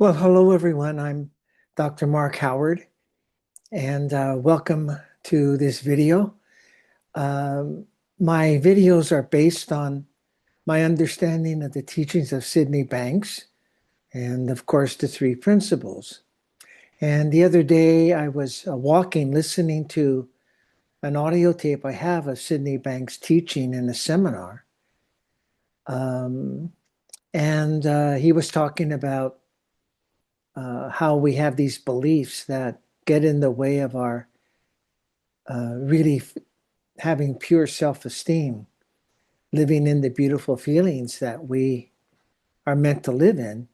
Well, hello everyone. I'm Dr. Mark Howard, and welcome to this video. Um, my videos are based on my understanding of the teachings of Sydeny Banks, and of course, the three principles. And the other day, I was walking, listening to an audio tape I have of Sydeny Banks teaching in a seminar. Um, and he was talking about how we have these beliefs that get in the way of our really having pure self-esteem, living in the beautiful feelings that we are meant to live in.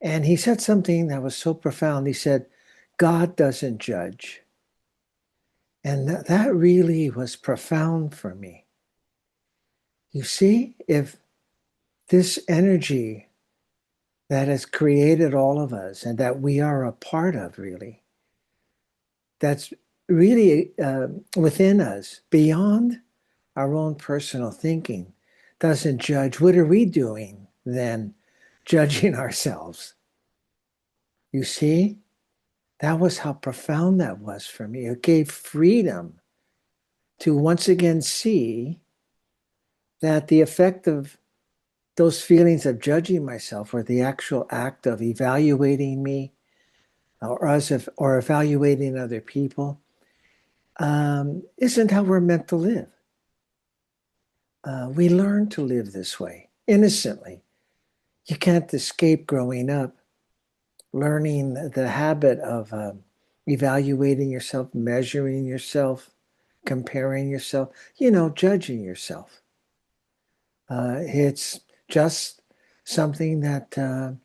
And he said something that was so profound. He said, God doesn't judge. And that really was profound for me. You see, if this energy that has created all of us and that we are a part of, really, that's really within us, beyond our own personal thinking, doesn't judge, what are we doing then judging ourselves? You see, that was how profound that was for me. It gave freedom to once again see that the effect of those feelings of judging myself or the actual act of evaluating me or us or evaluating other people isn't how we're meant to live. We learn to live this way innocently. You can't escape growing up, learning the habit of evaluating yourself, measuring yourself, comparing yourself, judging yourself. It's just something that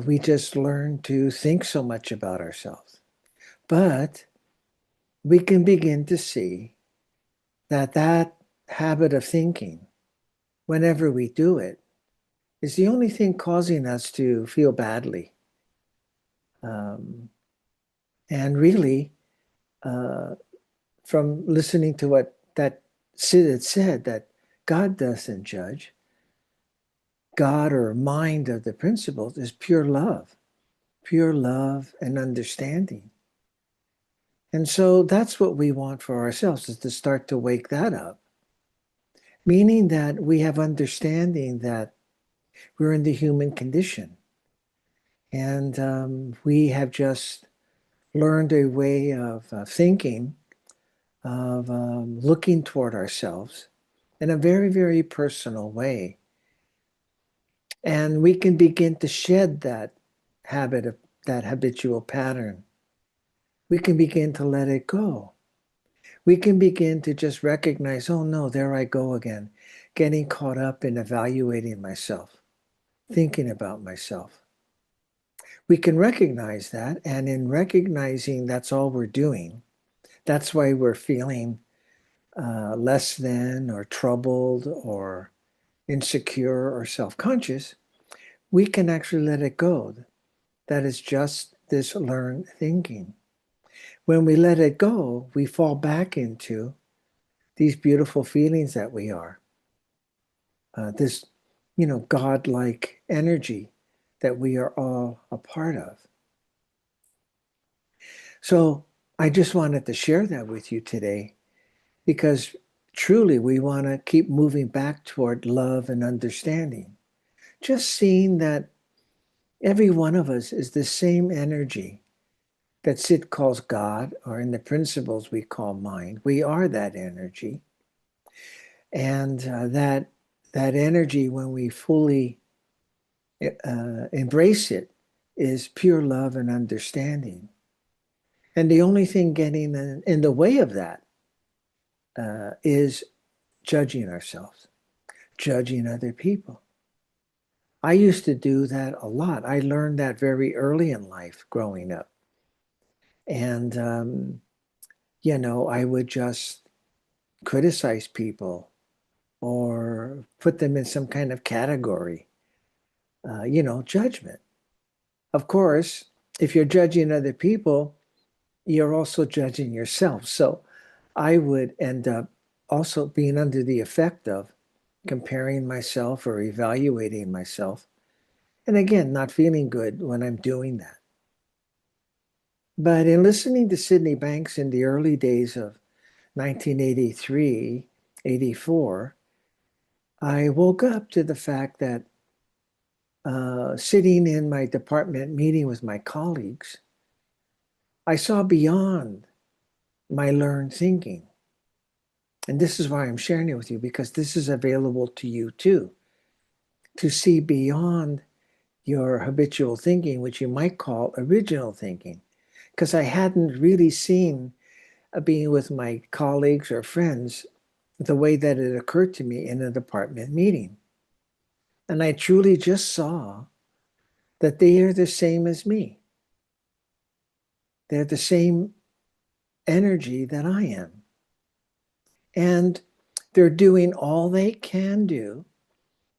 we just learn to think so much about ourselves. But we can begin to see that that habit of thinking, whenever we do it, is the only thing causing us to feel badly. Um, and really, uh, from listening to what that Sid had said, that God doesn't judge. God or mind of the principles is pure love and understanding. And so that's what we want for ourselves, is to start to wake that up, meaning that we have understanding that we're in the human condition. And we have just learned a way of thinking, of looking toward ourselves in a very, very personal way. And we can begin to shed that habit of that habitual pattern. We can begin to let it go. We can begin to just recognize, oh no, there I go again, getting caught up in evaluating myself, thinking about myself. We can recognize that, and in recognizing that's all we're doing, that's why we're feeling less than or troubled or insecure or self-conscious. We can actually let it go. That is just this learned thinking. When we let it go, we fall back into these beautiful feelings that we are, this, godlike energy that we are all a part of. So I just wanted to share that with you today because truly we want to keep moving back toward love and understanding. Just seeing that every one of us is the same energy that Sid calls God, or in the principles we call mind. We are that energy. And that energy, when we fully embrace it, is pure love and understanding. And the only thing getting in the way of that is judging ourselves, judging other people. I used to do that a lot. I learned that very early in life growing up. And, I would just criticize people or put them in some kind of category, judgment. Of course, if you're judging other people, you're also judging yourself. So I would end up also being under the effect of comparing myself or evaluating myself And again, not feeling good when I'm doing that. But in listening to Sydeny Banks in the early days of 1983, 84, I woke up to the fact that sitting in my department meeting with my colleagues, I saw beyond my learned thinking. And this is why I'm sharing it with you, because this is available to you too, to see beyond your habitual thinking, which you might call original thinking. Because I hadn't really seen being with my colleagues or friends the way that it occurred to me in a department meeting. And I truly just saw that they are the same as me. They're the same energy that I am. And they're doing all they can do,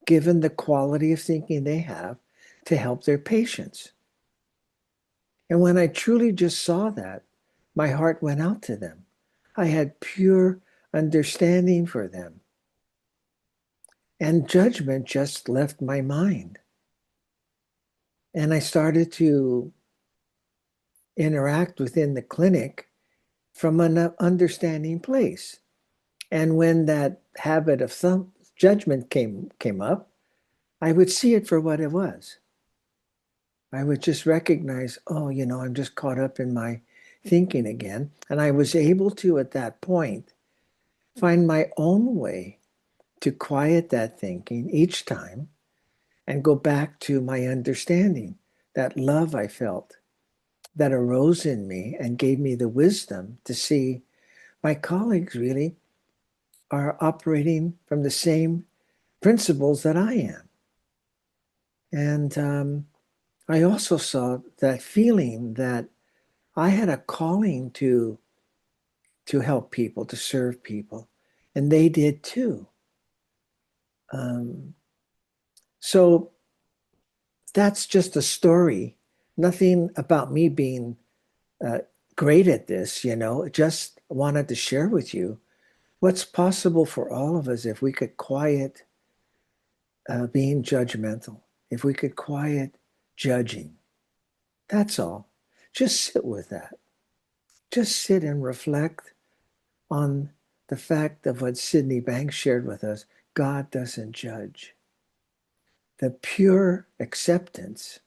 given the quality of thinking they have, to help their patients. And when I truly just saw that, my heart went out to them. I had pure understanding for them. And judgment just left my mind. And I started to interact within the clinic from an understanding place. And when that habit of judgment came up, I would see it for what it was. I would just recognize, oh, I'm just caught up in my thinking again. And I was able to, at that point, find my own way to quiet that thinking each time and go back to my understanding, that love I felt that arose in me and gave me the wisdom to see my colleagues really are operating from the same principles that I am. And I also saw that feeling that I had a calling to help people, to serve people, and they did too. Um, so that's just a story, nothing about me being uh, great at this, just wanted to share with you what's possible for all of us if we could quiet being judgmental, if we could quiet judging. That's all. Just sit with that. Just sit and reflect on the fact of what Sydeny Banks shared with us. God doesn't judge. The pure acceptance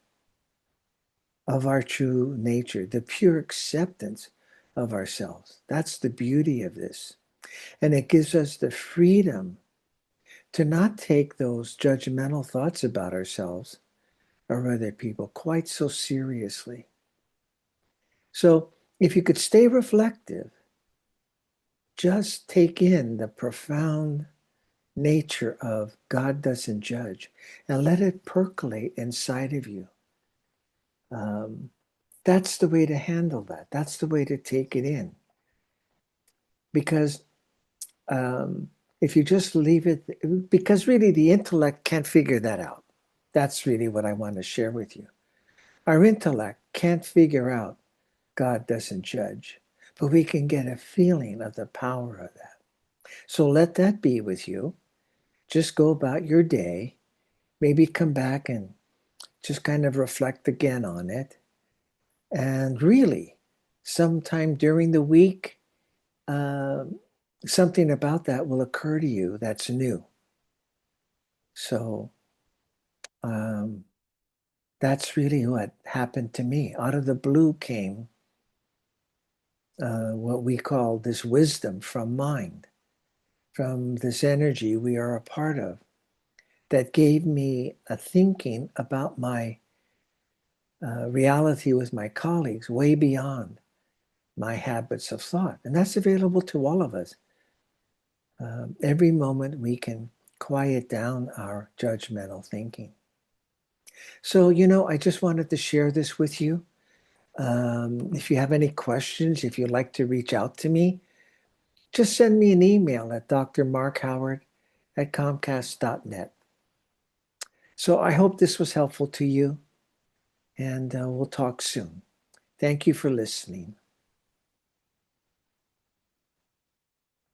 of our true nature, the pure acceptance of ourselves. That's the beauty of this. And it gives us the freedom to not take those judgmental thoughts about ourselves or other people quite so seriously. So if you could stay reflective, just take in the profound nature of God doesn't judge and let it percolate inside of you. Um, that's the way to handle that. That's the way to take it in. Because um, if you just leave it, because really the intellect can't figure that out. That's really what I want to share with you. Our intellect can't figure out God doesn't judge, but we can get a feeling of the power of that. So let that be with you. Just go about your day, maybe come back and just kind of reflect again on it. And really, sometime during the week, uh, something about that will occur to you that's new. So um, that's really what happened to me. Out of the blue came what we call this wisdom from mind, from this energy we are a part of, that gave me a thinking about my reality with my colleagues way beyond my habits of thought. And that's available to all of us. Every moment we can quiet down our judgmental thinking. So, I just wanted to share this with you. If you have any questions, if you'd like to reach out to me, just send me an email at drmarkhoward@comcast.net. So I hope this was helpful to you, and we'll talk soon. Thank you for listening.